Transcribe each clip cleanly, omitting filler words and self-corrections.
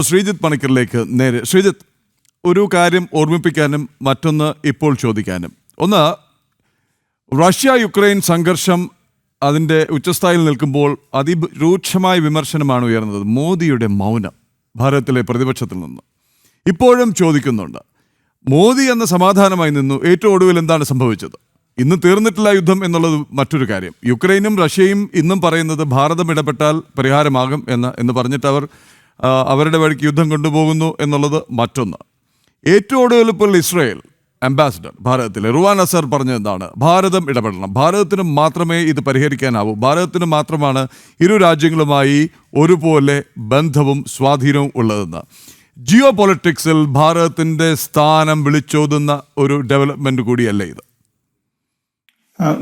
ശ്രീജിത്ത് പണിക്കറിലേക്ക് നേരെ. ശ്രീജിത്ത്, ഒരു കാര്യം ഓർമ്മിപ്പിക്കാനും മറ്റൊന്ന് ഇപ്പോൾ ചോദിക്കാനും. ഒന്ന്, റഷ്യ യുക്രൈൻ സംഘർഷം അതിൻ്റെ ഉച്ചസ്ഥായിൽ നിൽക്കുമ്പോൾ അതിരൂക്ഷമായ വിമർശനമാണ് ഉയർന്നത് മോദിയുടെ മൗനം ഭാരതത്തിലെ പ്രതിപക്ഷത്തിൽ നിന്ന്. ഇപ്പോഴും ചോദിക്കുന്നുണ്ട്, മോദി എന്ന സമാധാനമായി നിന്നു, ഏറ്റവും ഒടുവിൽ എന്താണ് സംഭവിച്ചത്? ഇന്ന് തീർന്നിട്ടില്ല യുദ്ധം എന്നുള്ളത് മറ്റൊരു കാര്യം. യുക്രൈനും റഷ്യയും ഇന്നും പറയുന്നത് ഭാരതം ഇടപെട്ടാൽ പരിഹാരമാകും എന്ന് പറഞ്ഞിട്ട് അവർ അവരുടെ വഴിക്ക് യുദ്ധം കൊണ്ടുപോകുന്നു എന്നുള്ളത് മറ്റൊന്ന്. ഏറ്റവും ഒടുവിൽ ഇപ്പോൾ ഇസ്രായേൽ അംബാസിഡർ ഭാരതത്തിലെ റുവാൻ അസർ പറഞ്ഞതെന്താണ്? ഭാരതം ഇടപെടണം, ഭാരതത്തിന് മാത്രമേ ഇത് പരിഹരിക്കാനാവൂ, ഭാരതത്തിന് മാത്രമാണ് ഇരു രാജ്യങ്ങളുമായി ഒരുപോലെ ബന്ധവും സ്വാധീനവും ഉള്ളതെന്ന്. ജിയോ പൊളിറ്റിക്സിൽ ഭാരതത്തിൻ്റെ സ്ഥാനം വിളിച്ചോതുന്ന ഒരു ഡെവലപ്മെന്റ് കൂടിയല്ലേ ഇത്?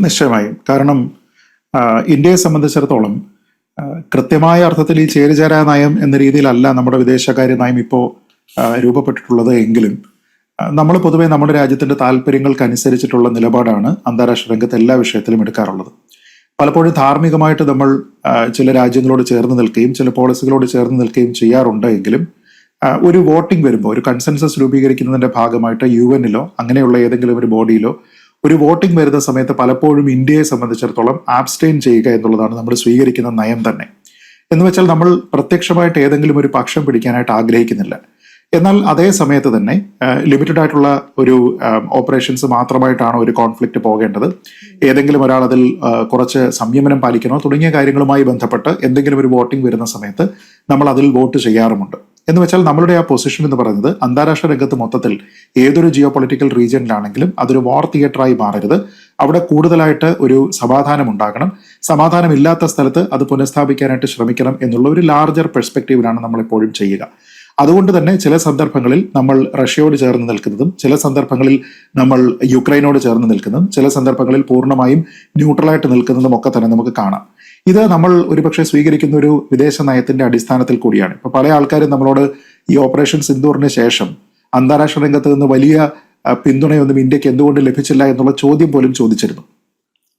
നിശ്ചയമായും. കാരണം ഇന്ത്യയെ സംബന്ധിച്ചിടത്തോളം കൃത്യമായ അർത്ഥത്തിൽ ഈ ചേരിചേരാ നയം എന്ന രീതിയിലല്ല നമ്മുടെ വിദേശകാര്യ നയം ഇപ്പോൾ രൂപപ്പെട്ടിട്ടുള്ളത് എങ്കിലും നമ്മൾ പൊതുവെ നമ്മുടെ രാജ്യത്തിന്റെ താല്പര്യങ്ങൾക്കനുസരിച്ചിട്ടുള്ള നിലപാടാണ് അന്താരാഷ്ട്ര രംഗത്ത് എല്ലാ വിഷയത്തിലും എടുക്കാറുള്ളത്. പലപ്പോഴും ധാർമ്മികമായിട്ട് നമ്മൾ ചില രാജ്യങ്ങളോട് ചേർന്ന് നിൽക്കുകയും ചില പോളിസികളോട് ചേർന്ന് നിൽക്കുകയും ചെയ്യാറുണ്ട് എങ്കിലും ഒരു വോട്ടിംഗ് വരുമ്പോൾ, ഒരു കൺസെൻസസ് രൂപീകരിക്കുന്നതിന്റെ ഭാഗമായിട്ട് UN-ലോ അങ്ങനെയുള്ള ഏതെങ്കിലും ഒരു ബോഡിയിലോ ഒരു വോട്ടിംഗ് വരുന്ന സമയത്ത് പലപ്പോഴും ഇന്ത്യയെ സംബന്ധിച്ചിടത്തോളം ആബ്സ്റ്റെയിൻ ചെയ്യുക എന്നുള്ളതാണ് നമ്മൾ സ്വീകരിക്കുന്ന നയം തന്നെ. എന്ന് വെച്ചാൽ നമ്മൾ പ്രത്യക്ഷമായിട്ട് ഏതെങ്കിലും ഒരു പക്ഷം പിടിക്കാനായിട്ട് ആഗ്രഹിക്കുന്നില്ല. എന്നാൽ അതേ സമയത്ത് തന്നെ ലിമിറ്റഡ് ആയിട്ടുള്ള ഒരു ഓപ്പറേഷൻസ് മാത്രമായിട്ടാണ് ഒരു കോൺഫ്ലിക്റ്റ് പോകേണ്ടത്, ഏതെങ്കിലും ഒരാൾ അതിൽ കുറച്ച് സംയമനം പാലിക്കണോ തുടങ്ങിയ കാര്യങ്ങളുമായി ബന്ധപ്പെട്ട് എന്തെങ്കിലും ഒരു വോട്ടിംഗ് വരുന്ന സമയത്ത് നമ്മൾ അതിൽ വോട്ട് ചെയ്യാറുമുണ്ട്. എന്ന് വെച്ചാൽ നമ്മളുടെ ആ പൊസിഷൻ എന്ന് പറയുന്നത് അന്താരാഷ്ട്ര രംഗത്ത് മൊത്തത്തിൽ ഏതൊരു ജിയോ പൊളിറ്റിക്കൽ റീജിയനിലാണെങ്കിലും അതൊരു വാർ തിയേറ്ററായി മാറരുത്. അവിടെ കൂടുതലായിട്ട് ഒരു സമാധാനം ഉണ്ടാകണം, സമാധാനമില്ലാത്ത സ്ഥലത്ത് അത് പുനഃസ്ഥാപിക്കാനായിട്ട് ശ്രമിക്കണം എന്നുള്ള ഒരു ലാർജർ പെർസ്പെക്റ്റീവിലാണ് നമ്മൾ എപ്പോഴും ചെയ്യുക. അതുകൊണ്ട് തന്നെ ചില സന്ദർഭങ്ങളിൽ നമ്മൾ റഷ്യയോട് ചേർന്ന് നിൽക്കുന്നതും ചില സന്ദർഭങ്ങളിൽ നമ്മൾ യുക്രൈനോട് ചേർന്ന് നിൽക്കുന്നതും ചില സന്ദർഭങ്ങളിൽ പൂർണ്ണമായും ന്യൂട്രലായിട്ട് നിൽക്കുന്നതും ഒക്കെ തന്നെ നമുക്ക് കാണാം. ഇത് നമ്മൾ ഒരുപക്ഷെ സ്വീകരിക്കുന്ന ഒരു വിദേശ നയത്തിന്റെ അടിസ്ഥാനത്തിൽ കൂടിയാണ്. ഇപ്പൊ പല ആൾക്കാരും നമ്മളോട് ഈ ഓപ്പറേഷൻ സിന്ദൂറിന് ശേഷം അന്താരാഷ്ട്ര രംഗത്ത് നിന്ന് വലിയ പിന്തുണയൊന്നും ഇന്ത്യക്ക് എന്തുകൊണ്ട് ലഭിച്ചില്ല എന്നുള്ള ചോദ്യം പോലും ചോദിച്ചിരുന്നു.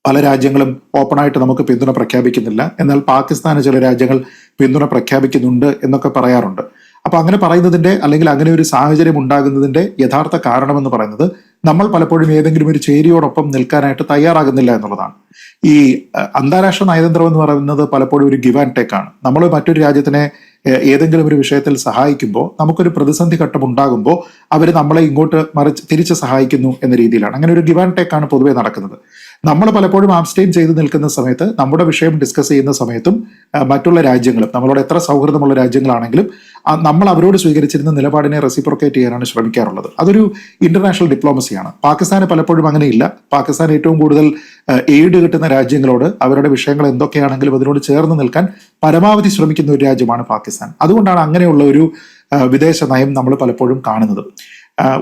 പല രാജ്യങ്ങളും ഓപ്പണായിട്ട് നമുക്ക് പിന്തുണ പ്രഖ്യാപിക്കുന്നില്ല, എന്നാൽ പാകിസ്ഥാന് ചില രാജ്യങ്ങൾ പിന്തുണ പ്രഖ്യാപിക്കുന്നുണ്ട് എന്നൊക്കെ പറയാറുണ്ട്. അപ്പൊ അങ്ങനെ പറയുന്നതിന്റെ അല്ലെങ്കിൽ അങ്ങനെ ഒരു സാഹചര്യം ഉണ്ടാകുന്നതിന്റെ യഥാർത്ഥ കാരണമെന്ന് പറയുന്നത് നമ്മൾ പലപ്പോഴും ഏതെങ്കിലും ഒരു ചേരിയോടൊപ്പം നിൽക്കാനായിട്ട് തയ്യാറാകുന്നില്ല എന്നുള്ളതാണ്. ഈ അന്താരാഷ്ട്ര നയതന്ത്രം എന്ന് പറയുന്നത് പലപ്പോഴും ഒരു ഗിവ് ആൻഡ് ടേക്ക് ആണ്. നമ്മൾ മറ്റൊരു രാജ്യത്തിനെ ഏതെങ്കിലും ഒരു വിഷയത്തിൽ സഹായിക്കുമ്പോൾ, നമുക്കൊരു പ്രതിസന്ധി ഘട്ടം ഉണ്ടാകുമ്പോൾ അവർ നമ്മളെ ഇങ്ങോട്ട് തിരിച്ച് സഹായിക്കുന്നു എന്ന രീതിയിലാണ്. അങ്ങനെ ഒരു ഗിവ് ആൻഡ് ടേക്ക് ആണ് പൊതുവെ നടക്കുന്നത്. നമ്മൾ പലപ്പോഴും ആബ്സ്റ്റെയിൻ ചെയ്ത് നിൽക്കുന്ന സമയത്ത്, നമ്മുടെ വിഷയം ഡിസ്കസ് ചെയ്യുന്ന സമയത്തും മറ്റുള്ള രാജ്യങ്ങളും നമ്മളോട് എത്ര സൗഹൃദമുള്ള രാജ്യങ്ങളാണെങ്കിലും നമ്മൾ അവരോട് സ്വീകരിച്ചിരുന്ന നിലപാടിനെ റെസിപ്രോക്കേറ്റ് ചെയ്യാനാണ് ശ്രമിക്കാറുള്ളത്. അതൊരു ഇന്റർനാഷണൽ ഡിപ്ലോമസിയാണ്. പാകിസ്ഥാന് പലപ്പോഴും അങ്ങനെയില്ല. പാകിസ്ഥാൻ ഏറ്റവും കൂടുതൽ എയ്ഡ് കിട്ടുന്ന രാജ്യങ്ങളോട് അവരുടെ വിഷയങ്ങൾ എന്തൊക്കെയാണെങ്കിലും അതിനോട് ചേർന്ന് നിൽക്കാൻ പരമാവധി ശ്രമിക്കുന്ന ഒരു രാജ്യമാണ് പാകിസ്ഥാൻ. അതുകൊണ്ടാണ് അങ്ങനെയുള്ള ഒരു വിദേശ നയം നമ്മൾ പലപ്പോഴും കാണുന്നത്.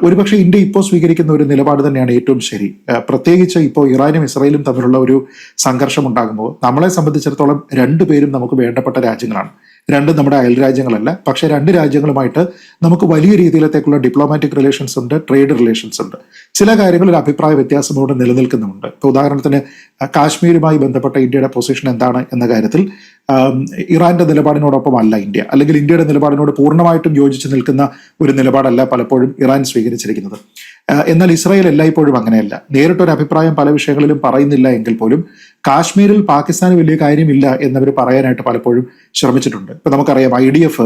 ഒരുപക്ഷെ ഇന്ത്യ ഇപ്പോൾ സ്വീകരിക്കുന്ന ഒരു നിലപാട് തന്നെയാണ് ഏറ്റവും ശരി. പ്രത്യേകിച്ച് ഇപ്പോൾ ഇറാനും ഇസ്രായേലും തമ്മിലുള്ള ഒരു സംഘർഷം ഉണ്ടാകുമ്പോൾ നമ്മളെ സംബന്ധിച്ചിടത്തോളം രണ്ടുപേരും നമുക്ക് വേണ്ടപ്പെട്ട രാജ്യങ്ങളാണ്. രണ്ടും നമ്മുടെ അയൽ രാജ്യങ്ങളല്ല, പക്ഷെ രണ്ട് രാജ്യങ്ങളുമായിട്ട് നമുക്ക് വലിയ രീതിയിലത്തേക്കുള്ള ഡിപ്ലോമാറ്റിക് റിലേഷൻസ് ഉണ്ട്, ട്രേഡ് റിലേഷൻസ് ഉണ്ട്. ചില കാര്യങ്ങളിൽ അഭിപ്രായ വ്യത്യാസം ഇവിടെ നിലനിൽക്കുന്നുണ്ട്. ഇപ്പോൾ ഉദാഹരണത്തിന് കാശ്മീരുമായി ബന്ധപ്പെട്ട ഇന്ത്യയുടെ പൊസിഷൻ എന്താണ് എന്ന കാര്യത്തിൽ ഇറാന്റെ നിലപാടിനോടൊപ്പം അല്ല ഇന്ത്യ, അല്ലെങ്കിൽ ഇന്ത്യയുടെ നിലപാടിനോട് പൂർണ്ണമായിട്ടും യോജിച്ച് നിൽക്കുന്ന ഒരു നിലപാടല്ല പലപ്പോഴും ഇറാൻ സ്വീകരിച്ചിരിക്കുന്നത്. എന്നാൽ ഇസ്രായേൽ എല്ലായ്പ്പോഴും അങ്ങനെയല്ല. നേരിട്ടൊരു അഭിപ്രായം പല വിഷയങ്ങളിലും പറയുന്നില്ല എങ്കിൽ പോലും കാശ്മീരിൽ പാകിസ്ഥാന് വലിയ കാര്യമില്ല എന്നവർ പറയാനായിട്ട് പലപ്പോഴും ശ്രമിച്ചിട്ടുണ്ട്. ഇപ്പൊ നമുക്കറിയാം IDF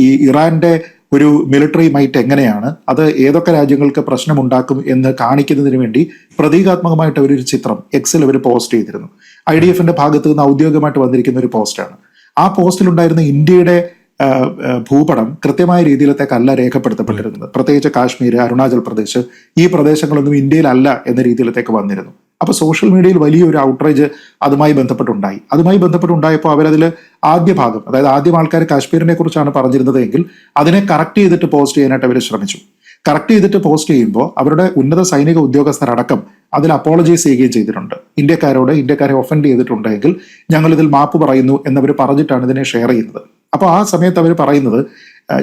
ഈ ഇറാന്റെ ഒരു മിലിറ്ററി മൈറ്റ് എങ്ങനെയാണ്, അത് ഏതൊക്കെ രാജ്യങ്ങൾക്ക് പ്രശ്നമുണ്ടാക്കും എന്ന് കാണിക്കുന്നതിന് വേണ്ടി പ്രതീകാത്മകമായിട്ട് അവരൊരു ചിത്രം എക്സിൽ അവർ പോസ്റ്റ് ചെയ്തിരുന്നു. IDF-ന്റെ ഭാഗത്ത് നിന്ന് ഔദ്യോഗികമായിട്ട് വന്നിരിക്കുന്ന ഒരു പോസ്റ്റാണ്. ആ പോസ്റ്റിലുണ്ടായിരുന്ന ഇന്ത്യയുടെ ഭൂപടം കൃത്യമായ രീതിയിലത്തേക്കല്ല രേഖപ്പെടുത്തപ്പെട്ടിരുന്നത്. പ്രത്യേകിച്ച് കാശ്മീർ, അരുണാചൽ പ്രദേശ്, ഈ പ്രദേശങ്ങളൊന്നും ഇന്ത്യയിലല്ല എന്ന രീതിയിലത്തേക്ക് വന്നിരുന്നു. അപ്പൊ സോഷ്യൽ മീഡിയയിൽ വലിയൊരു ഔട്ട്റേജ് അതുമായി ബന്ധപ്പെട്ടുണ്ടായപ്പോൾ അവരതിൽ ആദ്യ ഭാഗം, അതായത് ആദ്യം ആൾക്കാർ കാശ്മീരിനെ കുറിച്ചാണ് പറഞ്ഞിരുന്നത് എങ്കിൽ അതിനെ കറക്റ്റ് ചെയ്തിട്ട് പോസ്റ്റ് ചെയ്യാനായിട്ട് അവർ ശ്രമിച്ചു. കറക്റ്റ് ചെയ്തിട്ട് പോസ്റ്റ് ചെയ്യുമ്പോൾ അവരുടെ ഉന്നത സൈനിക ഉദ്യോഗസ്ഥരടക്കം അതിൽ അപ്പോളജൈസ് ചെയ്യുകയും ചെയ്തിട്ടുണ്ട്. ഇന്ത്യക്കാരെ ഒഫൻഡ് ചെയ്തിട്ടുണ്ടെങ്കിൽ ഞങ്ങൾ ഇതിൽ മാപ്പ് പറയുന്നു എന്നവർ പറഞ്ഞിട്ടാണ് ഇതിനെ ഷെയർ ചെയ്യുന്നത്. അപ്പോൾ ആ സമയത്ത് അവർ പറയുന്നത്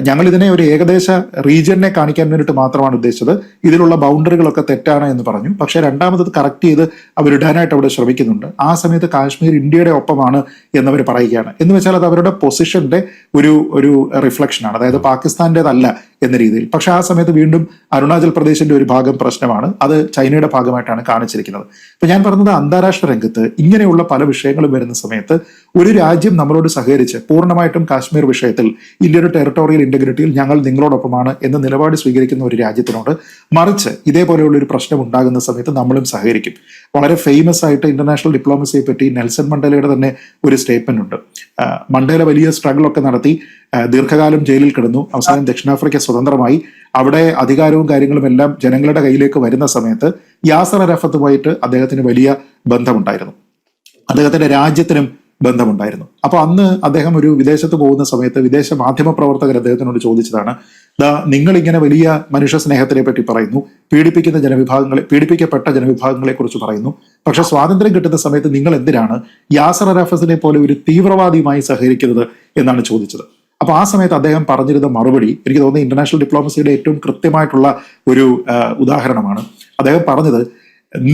ഞങ്ങൾ ഇതിനെ ഒരു ഏകദേശ റീജിയനെ കാണിക്കാൻ വേണ്ടിയിട്ട് മാത്രമാണ് ഉദ്ദേശിച്ചത്. ഇതിലുള്ള ബൗണ്ടറികളൊക്കെ തെറ്റാണ് എന്ന് പറഞ്ഞു. പക്ഷെ രണ്ടാമത് കറക്റ്റ് ചെയ്ത് അവരിടാനായിട്ട് അവിടെ ശ്രമിക്കുന്നുണ്ട്. ആ സമയത്ത് കാശ്മീർ ഇന്ത്യയുടെ ഒപ്പമാണ് എന്നവർ പറയുകയാണ്. എന്ന് വെച്ചാൽ അത് അവരുടെ പൊസിഷന്റെ ഒരു റിഫ്ലക്ഷനാണ്, അതായത് പാകിസ്ഥാന്റേതല്ല എന്ന രീതിയിൽ. പക്ഷെ ആ സമയത്ത് വീണ്ടും അരുണാചൽ പ്രദേശിന്റെ ഒരു ഭാഗം പ്രശ്നമാണ്, അത് ചൈനയുടെ ഭാഗമായിട്ടാണ് കാണിച്ചിരിക്കുന്നത്. അപ്പൊ ഞാൻ പറഞ്ഞത്, അന്താരാഷ്ട്ര രംഗത്ത് ഇങ്ങനെയുള്ള പല വിഷയങ്ങളും വരുന്ന സമയത്ത് ഒരു രാജ്യം നമ്മളോട് സഹകരിച്ച് പൂർണ്ണമായിട്ടും കാശ്മീർ വിഷയത്തിൽ ഇന്ത്യയുടെ ടെറിട്ടോറിയൽ ഇന്റഗ്രിറ്റിയിൽ ഞങ്ങൾ നിങ്ങളോടൊപ്പമാണ് എന്ന നിലപാട് സ്വീകരിക്കുന്ന ഒരു രാജ്യത്തിനോട് മറിച്ച് ഇതേപോലെയുള്ള ഒരു പ്രശ്നം ഉണ്ടാകുന്ന സമയത്ത് നമ്മളും സഹകരിക്കും. വളരെ ഫേമസ് ആയിട്ട് ഇന്റർനാഷണൽ ഡിപ്ലോമസിയെ പറ്റി നെൽസൺ മണ്ടേലയുടെ തന്നെ ഒരു സ്റ്റേറ്റ്മെന്റ് ഉണ്ട്. മണ്ടേല വലിയ സ്ട്രഗിൾ ഒക്കെ നടത്തി ദീർഘകാലം ജയിലിൽ കിടന്നു. അവസാനം ദക്ഷിണാഫ്രിക്ക സ്വതന്ത്രമായി. അവിടെ അധികാരവും കാര്യങ്ങളും എല്ലാം ജനങ്ങളുടെ കയ്യിലേക്ക് വരുന്ന സമയത്ത് യാസർ അറഫത്തുമായിട്ട് അദ്ദേഹത്തിന് വലിയ ബന്ധമുണ്ടായിരുന്നു, അദ്ദേഹത്തിന്റെ രാജ്യത്തിനും ബന്ധമുണ്ടായിരുന്നു. അപ്പൊ അന്ന് അദ്ദേഹം ഒരു വിദേശത്ത് പോകുന്ന സമയത്ത് വിദേശ മാധ്യമ പ്രവർത്തകർ അദ്ദേഹത്തിനോട് ചോദിച്ചതാണ്, നിങ്ങൾ ഇങ്ങനെ വലിയ മനുഷ്യ സ്നേഹത്തിനെ പറ്റി പറയുന്നു, പീഡിപ്പിക്കപ്പെട്ട ജനവിഭാഗങ്ങളെ കുറിച്ച് പറയുന്നു, പക്ഷെ സ്വാതന്ത്ര്യം കിട്ടുന്ന സമയത്ത് നിങ്ങൾ എന്തിനാണ് യാസർ അറഫത്തിനെ പോലെ ഒരു തീവ്രവാദിയുമായി സഹകരിക്കുന്നത് എന്നാണ് ചോദിച്ചത്. അപ്പൊ ആ സമയത്ത് അദ്ദേഹം പറഞ്ഞിരുന്ന മറുപടി എനിക്ക് തോന്നുന്നത് ഇന്റർനാഷണൽ ഡിപ്ലോമസിയുടെ ഏറ്റവും കൃത്യമായിട്ടുള്ള ഒരു ഉദാഹരണമാണ്. അദ്ദേഹം പറഞ്ഞത്,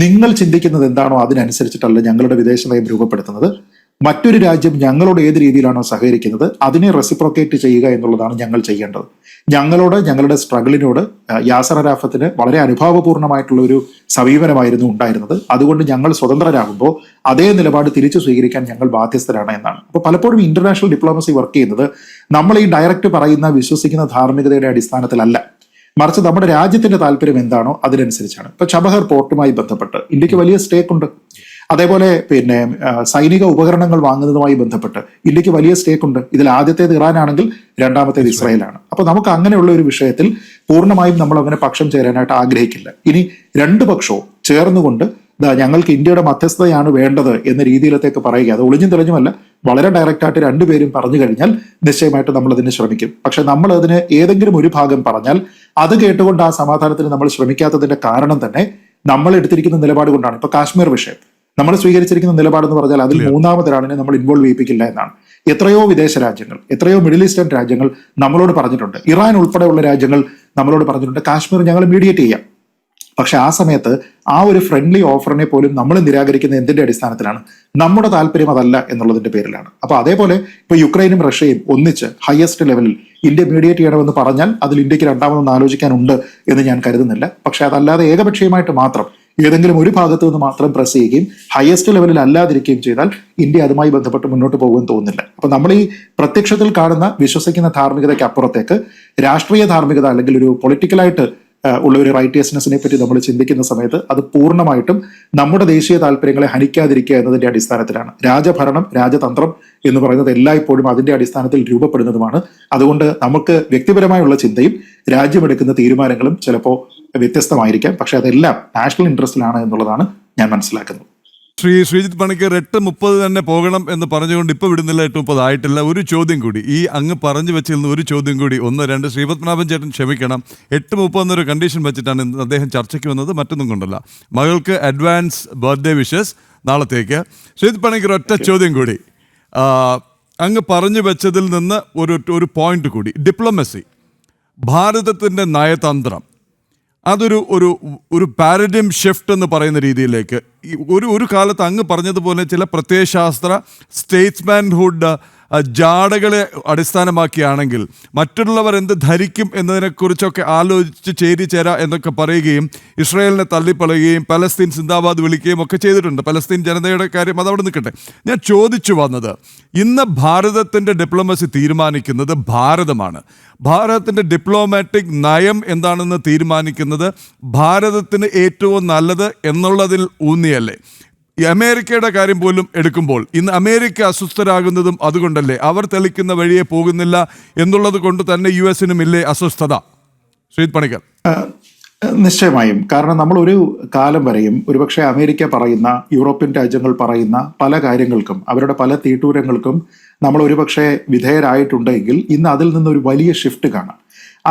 നിങ്ങൾ ചിന്തിക്കുന്നത് എന്താണോ അതിനനുസരിച്ചിട്ടല്ല ഞങ്ങളുടെ വിദേശ നയം രൂപപ്പെടുത്തുന്നത്. മറ്റൊരു രാജ്യം ഞങ്ങളോട് ഏത് രീതിയിലാണോ സഹകരിക്കുന്നത് അതിനെ റെസിപ്രോക്കേറ്റ് ചെയ്യുക എന്നുള്ളതാണ് ഞങ്ങൾ ചെയ്യേണ്ടത്. ഞങ്ങളുടെ സ്ട്രഗിളിനോട് യാസർ അറാഫത്തിന് വളരെ അനുഭാവപൂർണമായിട്ടുള്ള ഒരു സമീപനമായിരുന്നു ഉണ്ടായിരുന്നത്. അതുകൊണ്ട് ഞങ്ങൾ സ്വതന്ത്രരാകുമ്പോൾ അതേ നിലപാട് തിരിച്ചു സ്വീകരിക്കാൻ ഞങ്ങൾ ബാധ്യസ്ഥരാണ് എന്നാണ്. അപ്പോൾ പലപ്പോഴും ഇന്റർനാഷണൽ ഡിപ്ലോമസി വർക്ക് ചെയ്യുന്നത് നമ്മൾ ഈ ഡയറക്റ്റ് പറയുന്ന വിശ്വസിക്കുന്ന ധാർമ്മികതയുടെ അടിസ്ഥാനത്തിലല്ല, മറിച്ച് നമ്മുടെ രാജ്യത്തിന്റെ താല്പര്യം എന്താണോ അതിനനുസരിച്ചാണ്. ഇപ്പൊ ചബഹർ പോർട്ടുമായി ബന്ധപ്പെട്ട് ഇന്ത്യക്ക് വലിയ സ്റ്റേക്ക് ഉണ്ട്. അതേപോലെ സൈനിക ഉപകരണങ്ങൾ വാങ്ങുന്നതുമായി ബന്ധപ്പെട്ട് ഇന്ത്യക്ക് വലിയ സ്റ്റേക്ക് ഉണ്ട്. ഇതിൽ ആദ്യത്തേത് ഇറാനാണെങ്കിൽ രണ്ടാമത്തേത് ഇസ്രായേലാണ്. അപ്പൊ നമുക്ക് അങ്ങനെയുള്ള ഒരു വിഷയത്തിൽ പൂർണ്ണമായും നമ്മൾ അങ്ങനെ പക്ഷം ചേരാനായിട്ട് ആഗ്രഹിക്കില്ല. ഇനി രണ്ടു പക്ഷവും ചേർന്നുകൊണ്ട് ഞങ്ങൾക്ക് ഇന്ത്യയുടെ മധ്യസ്ഥതയാണ് വേണ്ടത് എന്ന രീതിയിലത്തേക്ക് പറയുക, അത് ഒളിഞ്ഞും തെളിഞ്ഞുമല്ല, വളരെ ഡയറക്റ്റ് ആയിട്ട് രണ്ടുപേരും പറഞ്ഞു കഴിഞ്ഞാൽ നിശ്ചയമായിട്ട് നമ്മൾ അതിന് ശ്രമിക്കും. പക്ഷെ നമ്മൾ അതിന് ഏതെങ്കിലും ഒരു ഭാഗം പറഞ്ഞാൽ അത് കേട്ടുകൊണ്ട് ആ സമാധാനത്തിന് നമ്മൾ ശ്രമിക്കാത്തതിന്റെ കാരണം തന്നെ നമ്മൾ എടുത്തിരിക്കുന്ന നിലപാട് കൊണ്ടാണ്. ഇപ്പൊ കാശ്മീർ വിഷയം നമ്മൾ സ്വീകരിച്ചിരിക്കുന്ന നിലപാടെന്ന് പറഞ്ഞാൽ അതിൽ മൂന്നാമതൊരാളിനെ നമ്മൾ ഇൻവോൾവ് ചെയ്യിപ്പിക്കില്ല എന്നാണ്. എത്രയോ വിദേശ രാജ്യങ്ങൾ, എത്രയോ മിഡിൽ ഈസ്റ്റേൺ രാജ്യങ്ങൾ നമ്മളോട് പറഞ്ഞിട്ടുണ്ട്, ഇറാൻ ഉൾപ്പെടെയുള്ള രാജ്യങ്ങൾ നമ്മളോട് പറഞ്ഞിട്ടുണ്ട് കാശ്മീർ ഞങ്ങൾ മീഡിയേറ്റ് ചെയ്യാം. പക്ഷെ ആ സമയത്ത് ആ ഒരു ഫ്രണ്ട്ലി ഓഫറിനെ പോലും നമ്മൾ നിരാകരിക്കുന്ന എന്തിന്റെ അടിസ്ഥാനത്തിലാണ്? നമ്മുടെ താല്പര്യം അതല്ല എന്നുള്ളതിന്റെ പേരിലാണ്. അപ്പൊ അതേപോലെ ഇപ്പൊ യുക്രൈനും റഷ്യയും ഒന്നിച്ച് ഹയസ്റ്റ് ലെവലിൽ ഇന്ത്യ മീഡിയേറ്റ് ചെയ്യണമെന്ന് പറഞ്ഞാൽ അതിൽ ഇന്ത്യക്ക് രണ്ടാമതൊന്നും ആലോചിക്കാനുണ്ട് എന്ന് ഞാൻ കരുതുന്നില്ല. പക്ഷെ അതല്ലാതെ ഏകപക്ഷീയമായിട്ട് മാത്രം ഏതെങ്കിലും ഒരു ഭാഗത്തു നിന്ന് മാത്രം പ്രസ് ചെയ്യുകയും ഹയസ്റ്റ് ലെവലിൽ അല്ലാതിരിക്കുകയും ചെയ്താൽ ഇന്ത്യ അതുമായി ബന്ധപ്പെട്ട് മുന്നോട്ട് പോകുമെന്ന് തോന്നുന്നില്ല. അപ്പൊ നമ്മൾ ഈ പ്രത്യക്ഷത്തിൽ കാണുന്ന വിശ്വസിക്കുന്ന ധാർമ്മികതയ്ക്ക് അപ്പുറത്തേക്ക് രാഷ്ട്രീയ ധാർമ്മികത അല്ലെങ്കിൽ ഒരു പൊളിറ്റിക്കലായിട്ട് ഉള്ള ഒരു റൈറ്റിയസ്നെസ്സിനെ പറ്റി നമ്മൾ ചിന്തിക്കുന്ന സമയത്ത് അത് പൂർണ്ണമായിട്ടും നമ്മുടെ ദേശീയ താല്പര്യങ്ങളെ ഹനിക്കാതിരിക്കുക എന്നതിന്റെ അടിസ്ഥാനത്തിലാണ്. രാജഭരണം, രാജതന്ത്രം എന്ന് പറയുന്നത് എല്ലായ്പ്പോഴും അതിന്റെ അടിസ്ഥാനത്തിൽ രൂപപ്പെടുന്നതുമാണ്. അതുകൊണ്ട് നമുക്ക് വ്യക്തിപരമായുള്ള ചിന്തയും രാജ്യമെടുക്കുന്ന തീരുമാനങ്ങളും ചിലപ്പോൾ വ്യത്യസ്തമായിരിക്കാം, പക്ഷെ അതെല്ലാം നാഷണൽ ഇൻട്രസ്റ്റിലാണ് എന്നുള്ളതാണ് ഞാൻ മനസ്സിലാക്കുന്നത്. ശ്രീജിത്ത് പണിക്കർ 8:30 തന്നെ പോകണം എന്ന് പറഞ്ഞുകൊണ്ട് ഇപ്പോൾ വിടുന്നില്ല, 8:30 ആയിട്ടില്ല. ഒരു ചോദ്യം കൂടി, ഈ അങ്ങ് പറഞ്ഞു വെച്ചിരുന്ന ഒരു ചോദ്യം കൂടി, 1-2 ശ്രീപത്മനാഭൻ ചേട്ടൻ ക്ഷമിക്കണം, 8:30 എന്നൊരു കണ്ടീഷൻ വെച്ചിട്ടാണ് അദ്ദേഹം ചർച്ചയ്ക്ക് വന്നത്, മറ്റൊന്നും കൊണ്ടല്ല. മകൾക്ക് അഡ്വാൻസ് ബർത്ത്ഡേ വിഷസ് നാളത്തേക്ക്. ശ്രീജിത്ത് പണിക്കർ, ഒറ്റ ചോദ്യം കൂടി, അങ്ങ് പറഞ്ഞു വെച്ചതിൽ നിന്ന് ഒരു പോയിന്റ് കൂടി, ഡിപ്ലോമസി, ഭാരതത്തിൻ്റെ നയതന്ത്രം, അതൊരു ഒരു ഒരു പാരഡിം ഷിഫ്റ്റ് എന്ന് പറയുന്ന രീതിയിലേക്ക് ഒരു കാലത്ത് അങ്ങ് പറഞ്ഞതുപോലെ ചില പ്രത്യയശാസ്ത്ര സ്റ്റേറ്റ്സ്മാൻഹുഡ് ജാടകളെ അടിസ്ഥാനമാക്കിയാണെങ്കിൽ മറ്റുള്ളവർ എന്ത് ധരിക്കും എന്നതിനെക്കുറിച്ചൊക്കെ ആലോചിച്ച് ചേരിചേരാ എന്നൊക്കെ പറയുകയും ഇസ്രായേലിനെ തള്ളിപ്പറയുകയും പലസ്തീൻ സിന്ദാബാദ് വിളിക്കുകയും ഒക്കെ ചെയ്തിട്ടുണ്ട്. പലസ്തീൻ ജനതയുടെ കാര്യം അതവിടെ നിൽക്കട്ടെ. ഞാൻ ചോദിച്ചു വന്നത്, ഇന്ന് ഭാരതത്തിൻ്റെ ഡിപ്ലോമസി തീരുമാനിക്കുന്നത് ഭാരതമാണ്. ഭാരതത്തിൻ്റെ ഡിപ്ലോമാറ്റിക് നയം എന്താണെന്ന് തീരുമാനിക്കുന്നത് ഭാരതത്തിന് ഏറ്റവും നല്ലത് എന്നുള്ളതിൽ ഊന്നിയല്ലേ? ഈ അമേരിക്കയുടെ കാര്യം പോലും എടുക്കുമ്പോൾ ഇന്ന് അമേരിക്ക അസ്വസ്ഥരാകുന്നതും അതുകൊണ്ടല്ലേ? അവർ തെളിക്കുന്ന വഴിയെ പോകുന്നില്ല എന്നുള്ളത് കൊണ്ട് തന്നെ US-നും ഇല്ലേ അസ്വസ്ഥത? ശ്രീജിത്ത് പണിക്കർ. നിശ്ചയമായും. കാരണം നമ്മൾ ഒരു കാലം വരെയും ഒരുപക്ഷെ അമേരിക്ക പറയുന്ന, യൂറോപ്യൻ രാജ്യങ്ങൾ പറയുന്ന പല കാര്യങ്ങൾക്കും അവരുടെ പല തീട്ടൂരങ്ങൾക്കും നമ്മൾ ഒരുപക്ഷെ വിധേയരായിട്ടുണ്ടെങ്കിൽ ഇന്ന് അതിൽ നിന്നൊരു വലിയ ഷിഫ്റ്റ് കാണാം.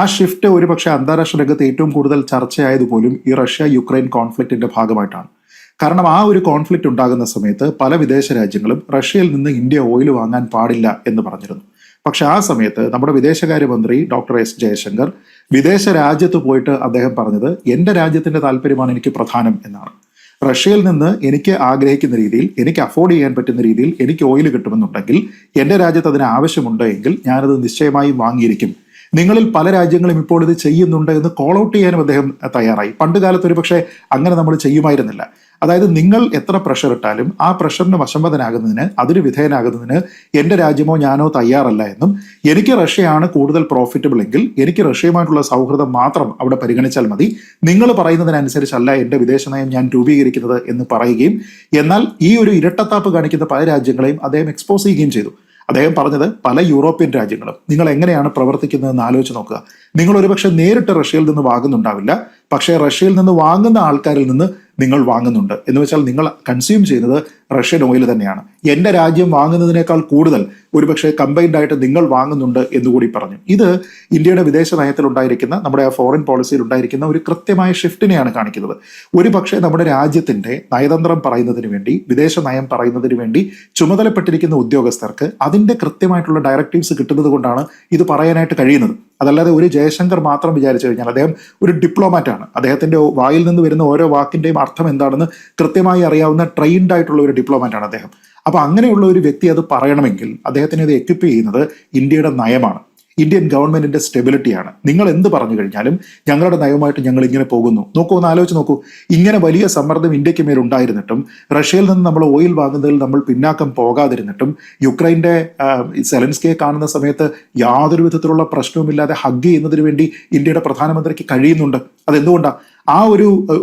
ആ ഷിഫ്റ്റ് ഒരുപക്ഷെ അന്താരാഷ്ട്ര രംഗത്ത് ഏറ്റവും കൂടുതൽ ചർച്ചയായതുപോലും ഈ റഷ്യ യുക്രൈൻ കോൺഫ്ലിക്റ്റിന്റെ ഭാഗമായിട്ടാണ്. കാരണം ആ ഒരു കോൺഫ്ലിക്റ്റ് ഉണ്ടാകുന്ന സമയത്ത് പല വിദേശ രാജ്യങ്ങളും റഷ്യയിൽ നിന്ന് ഇന്ത്യ ഓയിൽ വാങ്ങാൻ പാടില്ല എന്ന് പറഞ്ഞിരുന്നു. പക്ഷെ ആ സമയത്ത് നമ്മുടെ വിദേശകാര്യമന്ത്രി ഡോക്ടർ എസ് ജയശങ്കർ വിദേശ രാജ്യത്ത് പോയിട്ട് അദ്ദേഹം പറഞ്ഞത് എൻ്റെ രാജ്യത്തിന്റെ താല്പര്യമാണ് എനിക്ക് പ്രധാനം എന്നാണ്. റഷ്യയിൽ നിന്ന് എനിക്ക് ആഗ്രഹിക്കുന്ന രീതിയിൽ, എനിക്ക് അഫോർഡ് ചെയ്യാൻ പറ്റുന്ന രീതിയിൽ എനിക്ക് ഓയിൽ കിട്ടുമെന്നുണ്ടെങ്കിൽ എൻ്റെ രാജ്യത്ത് അതിന് ആവശ്യമുണ്ട് എങ്കിൽ ഞാനത് നിശ്ചയമായും വാങ്ങിയിരിക്കും. നിങ്ങളിൽ പല രാജ്യങ്ങളും ഇപ്പോൾ ഇത് ചെയ്യുന്നുണ്ട് എന്ന് കോൾ ഔട്ട് ചെയ്യാനും അദ്ദേഹം തയ്യാറായി. പണ്ട് കാലത്ത് ഒരു പക്ഷേ അങ്ങനെ നമ്മൾ ചെയ്യുമായിരുന്നില്ല. അതായത് നിങ്ങൾ എത്ര പ്രഷർ ഇട്ടാലും ആ പ്രഷറിന് വശംവദനാകുന്നതിന്, അതിന് വിധേയനാകുന്നതിന് എൻ്റെ രാജ്യമോ ഞാനോ തയ്യാറല്ല എന്നും, എനിക്ക് റഷ്യയാണ് കൂടുതൽ പ്രോഫിറ്റബിൾ എങ്കിൽ എനിക്ക് റഷ്യയുമായിട്ടുള്ള സൗഹൃദം മാത്രം അവിടെ പരിഗണിച്ചാൽ മതി, നിങ്ങൾ പറയുന്നതിനനുസരിച്ചല്ല എൻ്റെ വിദേശ നയം ഞാൻ രൂപീകരിക്കുന്നത് എന്ന് പറയുകയും, എന്നാൽ ഈ ഒരു ഇരട്ടത്താപ്പ് കാണിക്കുന്ന പല രാജ്യങ്ങളെയും അദ്ദേഹം എക്സ്പോസ് ചെയ്യുകയും ചെയ്തു. അദ്ദേഹം പറഞ്ഞത് പല യൂറോപ്യൻ രാജ്യങ്ങളും നിങ്ങൾ എങ്ങനെയാണ് പ്രവർത്തിക്കുന്നതെന്ന് ആലോചിച്ച് നോക്കുക. നിങ്ങൾ ഒരുപക്ഷെ നേരിട്ട് റഷ്യയിൽ നിന്ന് വാങ്ങുന്നുണ്ടാവില്ല, പക്ഷേ റഷ്യയിൽ നിന്ന് വാങ്ങുന്ന ആൾക്കാരിൽ നിന്ന് നിങ്ങൾ വാങ്ങുന്നുണ്ട്. എന്ന് വെച്ചാൽ നിങ്ങൾ കൺസ്യൂം ചെയ്യുന്നത് റഷ്യൻ ഓയിൽ തന്നെയാണ്. എൻ്റെ രാജ്യം വാങ്ങുന്നതിനേക്കാൾ കൂടുതൽ ഒരുപക്ഷെ കമ്പൈൻഡ് ആയിട്ട് നിങ്ങൾ വാങ്ങുന്നുണ്ട് എന്നുകൂടി പറഞ്ഞു. ഇത് ഇന്ത്യയുടെ വിദേശ നയത്തിൽ ഉണ്ടായിരിക്കുന്ന, നമ്മുടെ ആ ഫോറിൻ പോളിസിയിൽ ഉണ്ടായിരിക്കുന്ന ഒരു കൃത്യമായ ഷിഫ്റ്റിനെയാണ് കാണിക്കുന്നത്. ഒരു പക്ഷേ നമ്മുടെ രാജ്യത്തിന്റെ നയതന്ത്രം പറയുന്നതിന് വേണ്ടി, വിദേശ നയം പറയുന്നതിന് വേണ്ടി ചുമതലപ്പെട്ടിരിക്കുന്ന ഉദ്യോഗസ്ഥർക്ക് അതിന്റെ കൃത്യമായിട്ടുള്ള ഡയറക്റ്റീവ്സ് കിട്ടുന്നത് കൊണ്ടാണ് ഇത് പറയാനായിട്ട് കഴിയുന്നത്. അതല്ലാതെ ഒരു ജയശങ്കർ മാത്രം വിചാരിച്ചു കഴിഞ്ഞാൽ, അദ്ദേഹം ഒരു ഡിപ്ലോമാറ്റ് ആണ്, അദ്ദേഹത്തിന്റെ വായിൽ നിന്ന് വരുന്ന ഓരോ വാക്കിന്റെയും അർത്ഥം എന്താണെന്ന് കൃത്യമായി അറിയാവുന്ന ട്രെയിൻഡ് ആയിട്ടുള്ള ഒരു ഡിപ്ലോമാറ്റ് ആണ് അദ്ദേഹം. അപ്പൊ അങ്ങനെയുള്ള ഒരു വ്യക്തി അത് പറയണമെങ്കിൽ അദ്ദേഹത്തിന് ഇത് എക്വിപ്പ് ചെയ്യുന്നത് ഇന്ത്യയുടെ നയമാണ്, ഇന്ത്യൻ ഗവൺമെന്റിന്റെ സ്റ്റെബിലിറ്റിയാണ്. നിങ്ങൾ എന്ത് പറഞ്ഞു കഴിഞ്ഞാലും ഞങ്ങളുടെ നയവുമായിട്ട് ഞങ്ങൾ ഇങ്ങനെ പോകുന്നു. നോക്കൂ, ഒന്ന് ആലോചിച്ച് നോക്കൂ. ഇങ്ങനെ വലിയ സമ്മർദ്ദം ഇന്ത്യക്ക് മേൽ ഉണ്ടായിരുന്നിട്ടും, റഷ്യയിൽ നിന്ന് നമ്മൾ ഓയിൽ വാങ്ങുന്നതിൽ നമ്മൾ പിന്നാക്കം പോകാതിരുന്നിട്ടും, യുക്രൈന്റെ സെലൻസ്കിയെ കാണുന്ന സമയത്ത് യാതൊരു വിധത്തിലുള്ള പ്രശ്നവുമില്ലാതെ ഹഗ് ചെയ്യുന്നതിന് വേണ്ടി ഇന്ത്യയുടെ പ്രധാനമന്ത്രിക്ക് കഴിയുന്നുണ്ട്. അതെന്തുകൊണ്ടാണ്? ആ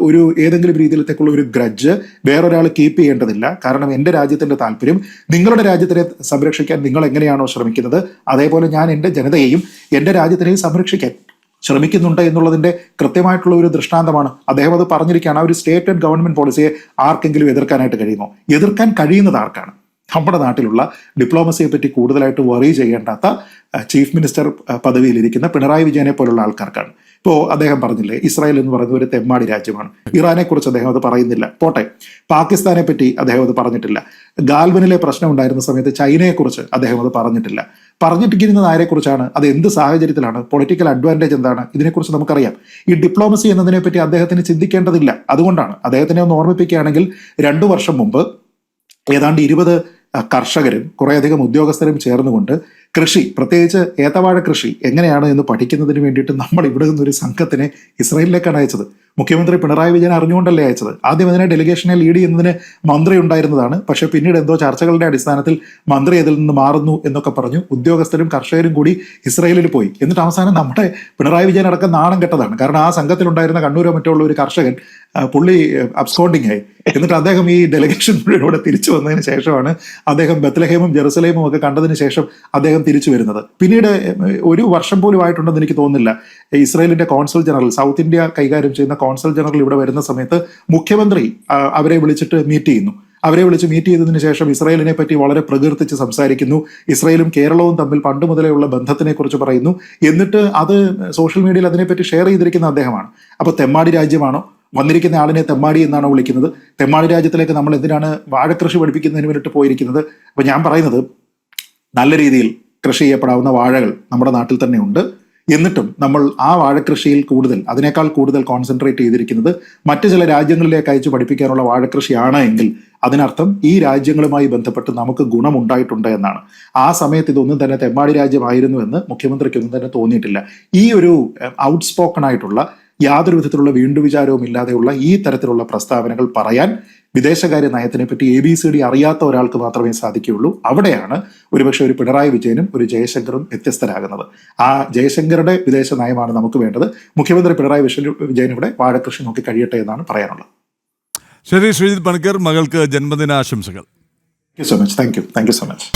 ഒരു ഏതെങ്കിലും രീതിയിലത്തേക്കുള്ള ഒരു ഗ്രഡ്ജ് വേറൊരാൾ കീപ്പ് ചെയ്യേണ്ടതില്ല. കാരണം എൻ്റെ രാജ്യത്തിന്റെ താല്പര്യം, നിങ്ങളുടെ രാജ്യത്തിനെ സംരക്ഷിക്കാൻ നിങ്ങൾ എങ്ങനെയാണോ ശ്രമിക്കുന്നത്, അതേപോലെ ഞാൻ എൻ്റെ ജനതയെയും എൻ്റെ രാജ്യത്തിനെയും സംരക്ഷിക്കാൻ ശ്രമിക്കുന്നുണ്ട് എന്നുള്ളതിന്റെ കൃത്യമായിട്ടുള്ള ഒരു ദൃഷ്ടാന്തമാണ്. അദ്ദേഹം അത് പറഞ്ഞിരിക്കുകയാണ്. ആ ഒരു സ്റ്റേറ്റ് ആൻഡ് ഗവൺമെന്റ് പോളിസിയെ ആർക്കെങ്കിലും എതിർക്കാനായിട്ട് കഴിയുമോ? എതിർക്കാൻ കഴിയുന്നത് ആർക്കാണ്? നമ്മുടെ നാട്ടിലുള്ള ഡിപ്ലോമസിയെ പറ്റി കൂടുതലായിട്ട് വറി ചെയ്യേണ്ടാത്ത ചീഫ് മിനിസ്റ്റർ പദവിയിലിരിക്കുന്ന പിണറായി വിജയനെ പോലുള്ള ആൾക്കാർക്കാണ്. ഇപ്പോൾ അദ്ദേഹം പറഞ്ഞില്ലേ, ഇസ്രായേൽ എന്ന് പറയുന്നത് ഒരു തെമ്മാടി രാജ്യമാണ്. ഇറാനെ കുറിച്ച് അദ്ദേഹം അത് പറയുന്നില്ല. പോട്ടെ, പാകിസ്ഥാനെ പറ്റി അദ്ദേഹം അത് പറഞ്ഞിട്ടില്ല. ഗാൽവനിലെ പ്രശ്നം ഉണ്ടായിരുന്ന സമയത്ത് ചൈനയെക്കുറിച്ച് അദ്ദേഹം അത് പറഞ്ഞിട്ടില്ല. പറഞ്ഞിട്ടിരിക്കുന്നത് ആരെക്കുറിച്ചാണ്? അത് എന്ത് സാഹചര്യത്തിലാണ്? പൊളിറ്റിക്കൽ അഡ്വാൻറ്റേജ് എന്താണ്? ഇതിനെക്കുറിച്ച് നമുക്കറിയാം. ഈ ഡിപ്ലോമസി എന്നതിനെ പറ്റി അദ്ദേഹത്തിന് ചിന്തിക്കേണ്ടതില്ല. അതുകൊണ്ടാണ് അദ്ദേഹത്തിനെ ഒന്ന് ഓർമ്മിപ്പിക്കുകയാണെങ്കിൽ, 2 വർഷം മുമ്പ് ഏതാണ്ട് 20 കർഷകരും കുറേയധികം ഉദ്യോഗസ്ഥരും ചേർന്നുകൊണ്ട് കൃഷി, പ്രത്യേകിച്ച് ഏത്തവാഴ കൃഷി എങ്ങനെയാണ് എന്ന് പഠിക്കുന്നതിന് വേണ്ടിയിട്ട് നമ്മൾ ഇവിടെ നിന്നൊരു സംഘത്തിനെ ഇസ്രായേലിലേക്കാണ് അയച്ചത്. മുഖ്യമന്ത്രി പിണറായി വിജയൻ അറിഞ്ഞുകൊണ്ടല്ലേ അയച്ചത്. ആദ്യം അതിനെ ഡെലിഗേഷനെ ലീഡ് ചെയ്യുന്നതിന് മന്ത്രി ഉണ്ടായിരുന്നതാണ്. പക്ഷേ പിന്നീട് എന്തോ ചർച്ചകളുടെ അടിസ്ഥാനത്തിൽ മന്ത്രി അതിൽ നിന്ന് മാറുന്നു എന്നൊക്കെ പറഞ്ഞു ഉദ്യോഗസ്ഥരും കർഷകരും കൂടി ഇസ്രായേലിൽ പോയി. എന്നിട്ട് അവസാനം നമ്മുടെ പിണറായി വിജയൻ അടക്കം നാണം കെട്ടതാണ്. കാരണം ആ സംഘത്തിലുണ്ടായിരുന്ന കണ്ണൂരോ മറ്റോ ഉള്ള ഒരു കർഷകൻ പുള്ളി അബ്സ്കോണ്ടിങ് ആയി. എന്നിട്ട് അദ്ദേഹം ഈ ഡെലിഗേഷൻ മുഴുവനോടെ തിരിച്ചു വന്നതിന് ശേഷമാണ് അദ്ദേഹം ബത്ലഹേമും ജെറുസലേമും ഒക്കെ കണ്ടതിന് ശേഷം അദ്ദേഹം തിരിച്ചു വരുന്നത്. പിന്നീട് 1 വർഷം പോലും ആയിട്ടുണ്ടെന്ന് എനിക്ക് തോന്നുന്നില്ല, ഇസ്രായേലിന്റെ കോൺസൽ ജനറൽ, സൗത്ത് ഇന്ത്യ കൈകാര്യം ചെയ്യുന്ന കോൺസൽ ജനറൽ ഇവിടെ വരുന്ന സമയത്ത് മുഖ്യമന്ത്രി അവരെ വിളിച്ചിട്ട് മീറ്റ് ചെയ്യുന്നു. അവരെ വിളിച്ച് മീറ്റ് ചെയ്തതിനു ശേഷം ഇസ്രായേലിനെ പറ്റി വളരെ പ്രകീർത്തിച്ച് സംസാരിക്കുന്നു. ഇസ്രായേലും കേരളവും തമ്മിൽ പണ്ട് മുതലേ ഉള്ള ബന്ധത്തിനെ കുറിച്ച് പറയുന്നു. എന്നിട്ട് അത് സോഷ്യൽ മീഡിയയിൽ അതിനെപ്പറ്റി ഷെയർ ചെയ്തിരിക്കുന്ന അദ്ദേഹമാണ്. അപ്പോൾ തെമ്മാടി രാജ്യമാണോ? വന്നിരിക്കുന്ന ആളിനെ തെമ്മാടി എന്നാണോ വിളിക്കുന്നത്? തെമ്മാടി രാജ്യത്തിലേക്ക് നമ്മൾ എന്തിനാണ് വാഴക്കൃഷി പഠിപ്പിക്കുന്നതിന് വേണ്ടിയിട്ട് പോയിരിക്കുന്നത്? അപ്പൊ ഞാൻ പറയുന്നത്, നല്ല രീതിയിൽ കൃഷി ചെയ്യപ്പെടാവുന്ന വാഴകൾ നമ്മുടെ നാട്ടിൽ തന്നെ ഉണ്ട്. എന്നിട്ടും നമ്മൾ ആ വാഴക്കൃഷിയിൽ കൂടുതൽ, അതിനേക്കാൾ കൂടുതൽ കോൺസെൻട്രേറ്റ് ചെയ്തിരിക്കുന്നത് മറ്റു ചില രാജ്യങ്ങളിലേക്ക് അയച്ചു പഠിപ്പിക്കാനുള്ള വാഴക്കൃഷിയാണ് എങ്കിൽ അതിനർത്ഥം ഈ രാജ്യങ്ങളുമായി ബന്ധപ്പെട്ട് നമുക്ക് ഗുണമുണ്ടായിട്ടുണ്ട് എന്നാണ്. ആ സമയത്ത് ഇതൊന്നും തന്നെ തെമ്മാടി രാജ്യമായിരുന്നു എന്ന് മുഖ്യമന്ത്രിക്കൊന്നും തന്നെ തോന്നിയിട്ടില്ല. ഈ ഒരു ഔട്ട്സ്പോക്കൺ ആയിട്ടുള്ള, യാതൊരു വിധത്തിലുള്ള വീണ്ടുവിചാരവും ഇല്ലാതെയുള്ള ഈ തരത്തിലുള്ള പ്രസ്താവനകൾ പറയാൻ വിദേശകാര്യ നയത്തിനെ പറ്റി ABCD അറിയാത്ത ഒരാൾക്ക് മാത്രമേ സാധിക്കുകയുള്ളൂ. അവിടെയാണ് ഒരുപക്ഷെ ഒരു പിണറായി വിജയനും ഒരു ജയശങ്കറും വ്യത്യസ്തരാകുന്നത്. ആ ജയശങ്കറുടെ വിദേശ നയമാണ് നമുക്ക് വേണ്ടത്. മുഖ്യമന്ത്രി പിണറായി വിജയൻ ഇവിടെ വാഴകൃഷി നോക്കി കഴിയട്ടെ എന്നാണ് പറയാനുള്ളത്. ശരി, ശ്രീജിത്ത് പണിക്കർ, മകൾക്ക് ജന്മദിനാശംസകൾ. Thank you so much.